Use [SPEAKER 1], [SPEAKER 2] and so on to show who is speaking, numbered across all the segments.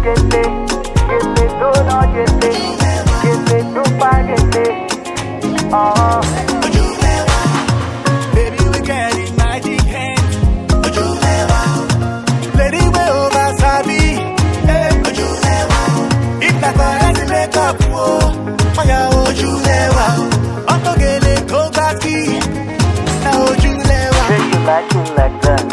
[SPEAKER 1] Baby, we get it, magic hands. Lady, we over Sabi. If not for us, make up. Oh, yeah, Ojulewa Onigele, go back here. Now Ojulewa.
[SPEAKER 2] Say you like me like that.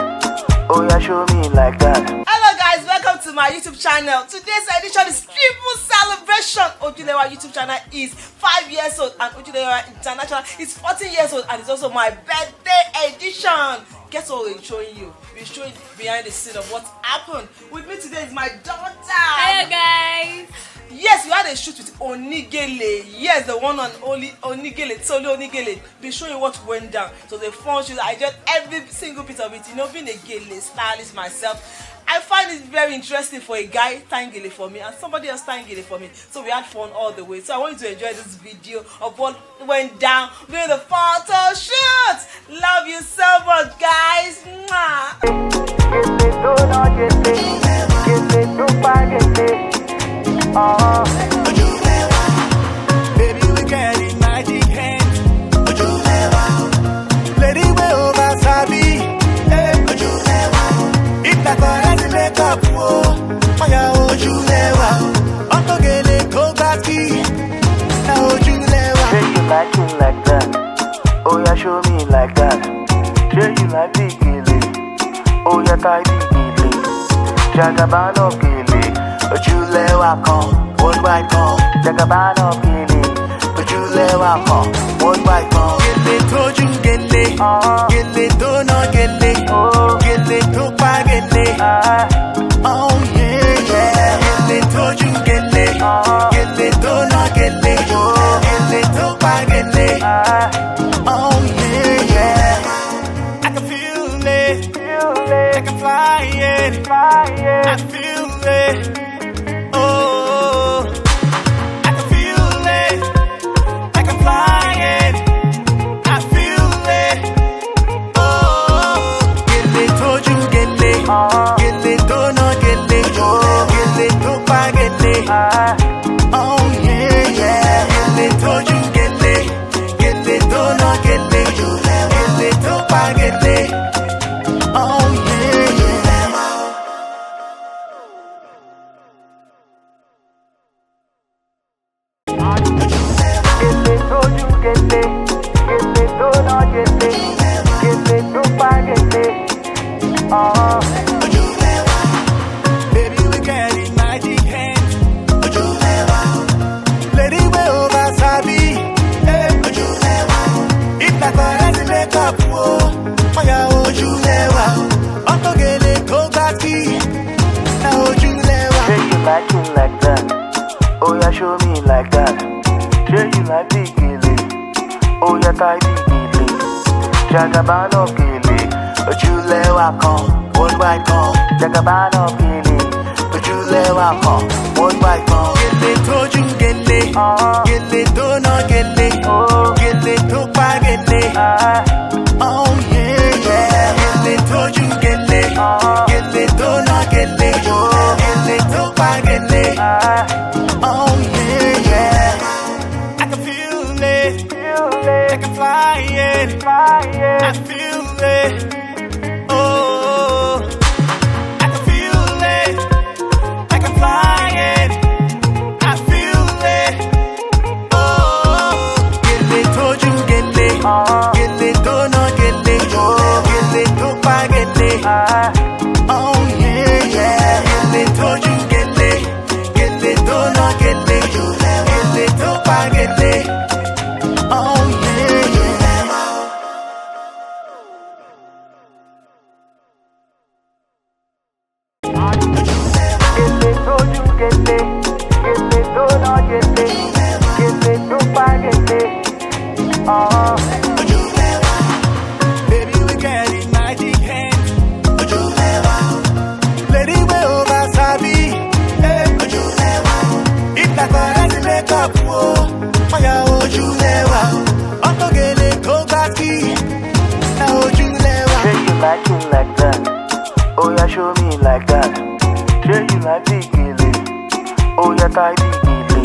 [SPEAKER 2] Oh, yeah, show me like that.
[SPEAKER 3] Hello guys, welcome to my YouTube channel. Today's edition is triple celebration. Ojulewa YouTube channel is 5 years old and Ojulewa International is 14 years old, and it's also my birthday edition. Guess what we're showing you? We're showing behind the scene of what happened. With me today is my daughter.
[SPEAKER 4] Hello guys.
[SPEAKER 3] Yes, we had a shoot with Onigele. Yes, the one and only Onigele, Tolu Onigele. Be showing what went down. So the fun shoot, I just every single piece of it. You know, being a gele stylist myself, I find it very interesting for a guy tying gele for me and somebody else tying gele for me. So we had fun all the way. So I want you to enjoy this video of what went down during the photo shoot. Love you so much, guys.
[SPEAKER 1] Baby, we get it, magic hands. Lady, we over Sabi. If not for us, make up. Oh, yeah, Ojulewa Onigele, go back here. Now Ojulewa.
[SPEAKER 2] Say you like me like that. Oh, yeah, show me like that. Say you like the gele. Oh, yeah, tie the gele. Jagaban of gele. Ojulewa come, one by come. Jagaban of gele. Ojulewa come, one by come.
[SPEAKER 1] Gele toju gele. Gele to no gele. Gele to pa gele. Oh yeah, yeah. Gele toju gele. Gele to no gele. Gele to pa gele. Oh yeah, yeah. I can feel it. I can fly it. I feel it. Oh, I can feel it. I can fly it. I feel it. Oh, gele toju gele. Gele to no gele. Gele to pa gele. Oh yeah, yeah. Gele toju gele. Gele to no gele. Gele to pa gele. Oh yeah, yeah.
[SPEAKER 2] Gele toju gele. Gele to no gele. Gele to pa gele.
[SPEAKER 1] Baby, we get it, magic hands. Lady, we over Sabi. If not for us, make up. Oh, yeah, Ojulewa Onigele, go back here. Now Ojulewa.
[SPEAKER 2] Say you like me like that. Oh, yeah, show me like that. Say you like the gele. Oh, yeah, tie the gele. Jagaban of gele. Ojulewa come, one by come. Jagaban of gele. Ojulewa come, one by come.
[SPEAKER 1] Gele toju gele. Gele to no gele. Gele to pa gele. Oh yeah, yeah. Gele toju gele. Gele to no gele. Gele to pa gele. Oh yeah, yeah. I can feel it. I can fly it. I feel it. Oh, I can feel it. I can fly it. I feel it. Oh, gele toju gele. Gele to no gele. Gele to pa gele. Oh yeah, yeah. Gele toju gele. Gele to no gele. Gele to pa gele. Oh yeah, yeah.
[SPEAKER 2] Gele toju gele. Gele to no gele. Gele to pa gele.
[SPEAKER 1] Baby, we get it, magic hands. Lady, we over Sabi. If not for us, make up. Oh, yeah, Ojulewa Onigele, go back here. Now Ojulewa.
[SPEAKER 2] Say you like me like that. Oh, yeah, show me like that. Say you like the gele. oh yeah, Taibi Gele,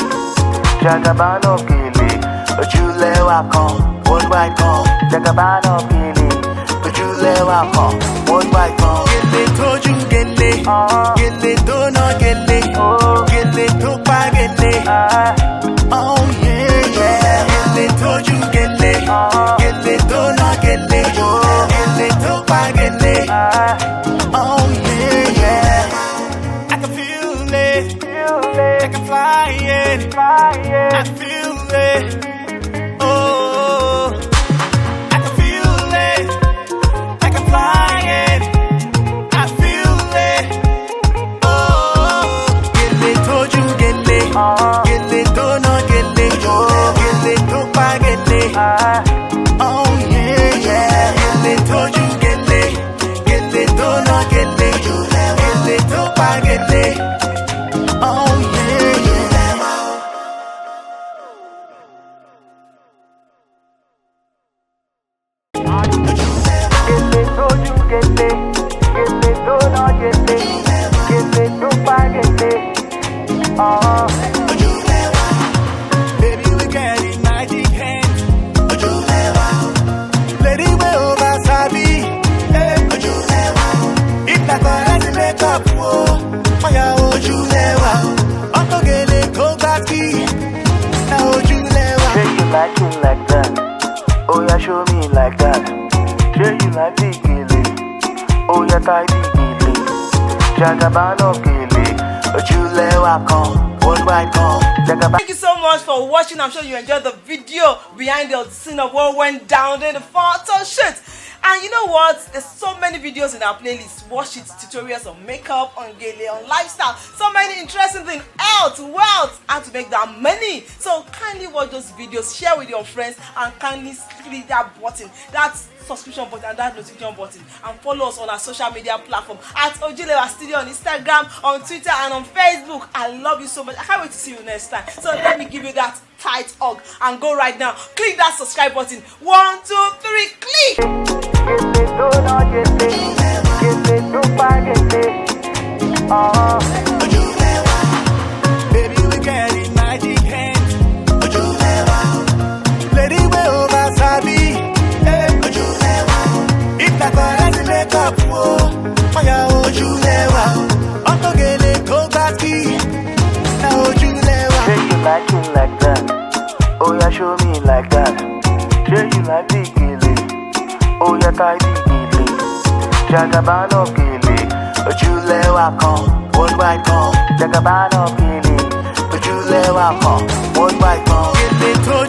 [SPEAKER 2] Jagabano Gele, Ojulewa worldwide Jagabano Gele, Ojulewa worldwide
[SPEAKER 1] Gele toju gele, gele to no gele, gele to pa gele. Oh yeah, yeah. Gele toju gele, gele to no gele, gele to pa gele. Oh yeah, yeah. I can feel it, I can fly it, I feel it. Oh, I can feel it, I can fly it, I feel it. Oh, gele toju gele, gele to no gele, gele to pa gele. Oh yeah, yeah. Gele toju gele, gele to no gele, gele to pa gele. Oh yeah, yeah.
[SPEAKER 2] Gele toju gele, gele to no gele, gele to pa gele.
[SPEAKER 1] Baby, we carry magic hands. Lady, we over sabi. If not gonna to make up, oh yeah, Ojulewa Onigele go back now Ojulewa.
[SPEAKER 2] Say you like it like that, oh yeah, show me like that. Say you like big gele, oh yeah, Taibi Gele, Jagabano Gele, Ojulewa worldwide Jagabano.
[SPEAKER 3] Thank you so much for watching. I'm sure you enjoyed the video behind the scene of what went down in the photo shoot. And you know what? There's so many videos in our playlist. Watch it, tutorials on makeup, on gele, on lifestyle. So many interesting things. Health, wealth, how to make that money. So kindly watch those videos, share with your friends, and kindly click that button, that subscription button and that notification button, and follow us on our social media platform at Ojulewa Studio on Instagram, on Twitter, and on Facebook. I love you so much. I can't wait to see you next time. So let me give you that tight hug and go right now. Click that subscribe button. 1, 2, 3, click.
[SPEAKER 2] Gele to no gele, gele to pa gele.
[SPEAKER 1] Baby, we carry magic hands. Lady, we over sabi. If not gonna to make up, oh yeah, Ojulewa Onigele go back now Ojulewa.
[SPEAKER 2] Say you like it like that, oh yeah, show me like that. Say you like big gele, oh yeah, Taibi Gele, Jagabano Gele, Ojulewa worldwide Jagabano Gele, Ojulewa worldwide